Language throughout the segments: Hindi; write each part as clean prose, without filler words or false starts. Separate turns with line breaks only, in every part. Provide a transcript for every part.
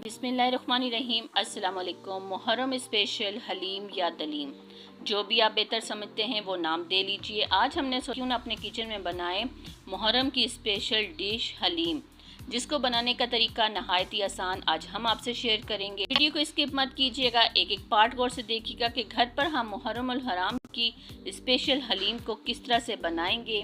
बिस्मिल्लाहिर्रहमानिर्रहीम। अस्सलाम वालेकुम। मुहर्रम स्पेशल हलीम या दलीम, जो भी आप बेहतर समझते हैं वो नाम दे लीजिए। आज हमने सोचा क्यों ना अपने किचन में बनाए मुहर्रम की स्पेशल डिश हलीम, जिसको बनाने का तरीका नहायत ही आसान आज हम आपसे शेयर करेंगे। वीडियो को स्किप मत कीजिएगा, एक एक पार्ट गौर से देखिएगा कि घर पर हम मुहर्रम उल हराम की स्पेशल हलीम को किस तरह से बनाएंगे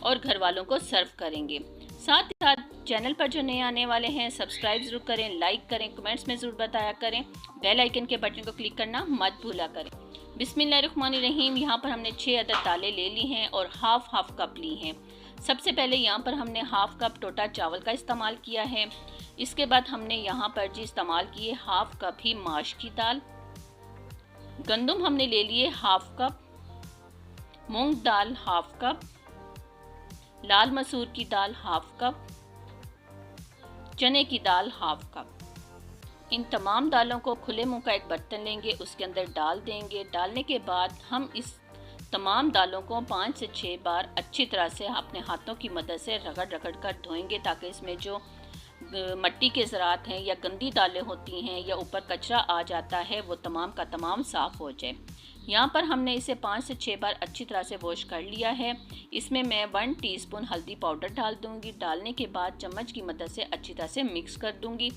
और घर वालों को सर्व करेंगे। साथ ही साथ चैनल पर जो नए आने वाले हैं सब्सक्राइब जरूर करें, लाइक करें, कमेंट्स में ज़रूर बताया करें, बेल आइकन के बटन को क्लिक करना मत भूला करें। बिस्मिल्लाहिर्रहमानिर्रहीम। यहाँ पर हमने 6 अदद दालें ले ली हैं और हाफ कप ली हैं। सबसे पहले यहाँ पर हमने हाफ कप टोटा चावल का इस्तेमाल किया है। इसके बाद हमने यहाँ पर जी इस्तेमाल किए हाफ कप ही माश की दाल। गंदम हमने ले लिए हाफ कप, मूंग दाल हाफ कप, लाल मसूर की दाल हाफ कप, चने की दाल हाफ कप। इन तमाम दालों को खुले मुंह का एक बर्तन लेंगे, उसके अंदर डाल देंगे। डालने के बाद हम इस तमाम दालों को 5 से 6 बार अच्छी तरह से अपने हाथों की मदद से रगड़ कर धोएंगे, ताकि इसमें जो मिट्टी के ज़रात हैं या गंदी दालें होती हैं या ऊपर कचरा आ जाता है वो तमाम का तमाम साफ़ हो जाए। यहाँ पर हमने इसे 5 से 6 बार अच्छी तरह से वॉश कर लिया है। इसमें मैं 1 टीस्पून हल्दी पाउडर डाल दूँगी। डालने के बाद चम्मच की मदद से अच्छी तरह से मिक्स कर दूँगी।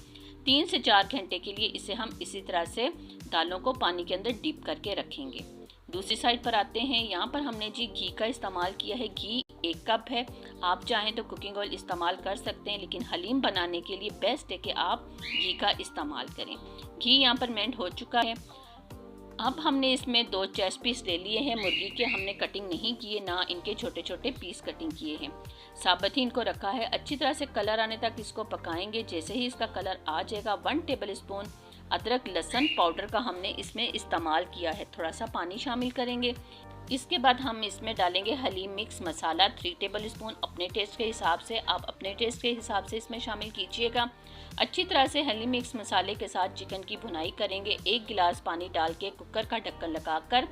3 से 4 घंटे के लिए इसे हम इसी तरह से दालों को पानी के अंदर डीप करके रखेंगे। दूसरी साइड पर आते हैं। यहाँ पर हमने जी घी का इस्तेमाल किया है। घी 1 कप है। आप चाहें तो कुकिंग ऑयल इस्तेमाल कर सकते हैं, लेकिन हलीम बनाने के लिए बेस्ट है कि आप घी का इस्तेमाल करें। घी यहाँ पर मेल्ट हो चुका है। अब हमने इसमें 2 चेस्ट पीस ले लिए हैं मुर्गी के। हमने कटिंग नहीं किए, ना इनके छोटे छोटे पीस कटिंग किए हैं, साबुत ही इनको रखा है। अच्छी तरह से कलर आने तक इसको पकाएंगे। जैसे ही इसका कलर आ जाएगा 1 टेबल स्पून अदरक लहसुन पाउडर का हमने इसमें इस्तेमाल किया है। थोड़ा सा पानी शामिल करेंगे। इसके बाद हम इसमें डालेंगे हलीम मिक्स मसाला 3 टेबल स्पून। अपने टेस्ट के हिसाब से आप अपने टेस्ट के हिसाब से इसमें शामिल कीजिएगा। अच्छी तरह से हलीम मिक्स मसाले के साथ चिकन की भुनाई करेंगे। 1 गिलास पानी डाल के कुकर का ढक्कन लगाकर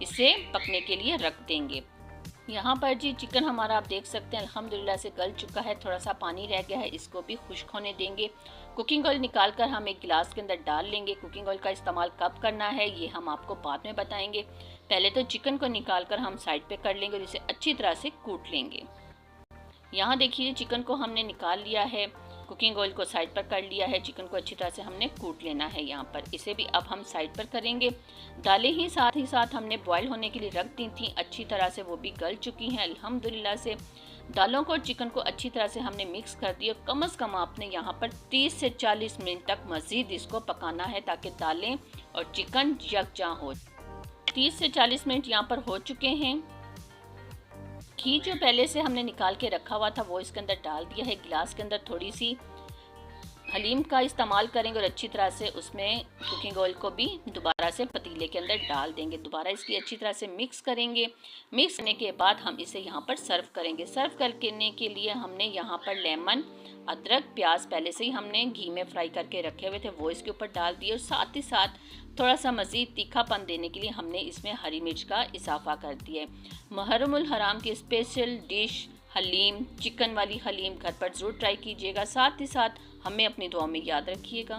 इसे पकने के लिए रख देंगे। यहाँ पर जी चिकन हमारा आप देख सकते हैं अल्हम्दुलिल्लाह से गल चुका है। थोड़ा सा पानी रह गया है, इसको भी खुश्क होने देंगे। कुकिंग ऑयल निकाल कर हम 1 गिलास के अंदर डाल लेंगे। कुकिंग ऑयल का इस्तेमाल कब करना है ये हम आपको बाद में बताएंगे। पहले तो चिकन को निकाल कर हम साइड पे कर लेंगे और इसे अच्छी तरह से कूट लेंगे। यहाँ देखिए चिकन को हमने निकाल लिया है, कुकिंग ऑयल को साइड पर कर लिया है। चिकन को अच्छी तरह से हमने कूट लेना है। यहाँ पर इसे भी अब हम साइड पर करेंगे। दालें ही साथ हमने बॉईल होने के लिए रख दी थी, अच्छी तरह से वो भी गल चुकी हैं अल्हम्दुलिल्लाह से। दालों को और चिकन को अच्छी तरह से हमने मिक्स कर दिया। कम से कम आपने यहाँ पर 30 से 40 मिनट तक मज़ीद इसको पकाना है, ताकि दालें और चिकन यकजा हो। 30 से 40 मिनट यहाँ पर हो चुके हैं। घी जो पहले से हमने निकाल के रखा हुआ था वो इसके अंदर डाल दिया है। गिलास के अंदर थोड़ी सी हलीम का इस्तेमाल करेंगे और अच्छी तरह से उसमें कुकिंग ऑयल को भी दोबारा से पतीले के अंदर डाल देंगे। दोबारा इसकी अच्छी तरह से मिक्स करेंगे। मिक्स करने के बाद हम इसे यहाँ पर सर्व करेंगे। सर्व करने के लिए हमने यहाँ पर लेमन, अदरक, प्याज पहले से ही हमने घी में फ्राई करके रखे हुए थे, वो इसके ऊपर डाल दिए। और साथ ही साथ थोड़ा सा मज़ीद तीखापन देने के लिए हमने इसमें हरी मिर्च का इजाफा कर दिया है। मुहर्रम उल हराम की स्पेशल डिश हलीम, चिकन वाली हलीम घर पर ज़रूर ट्राई कीजिएगा। साथ ही साथ हमें अपनी दुआ में याद रखिएगा।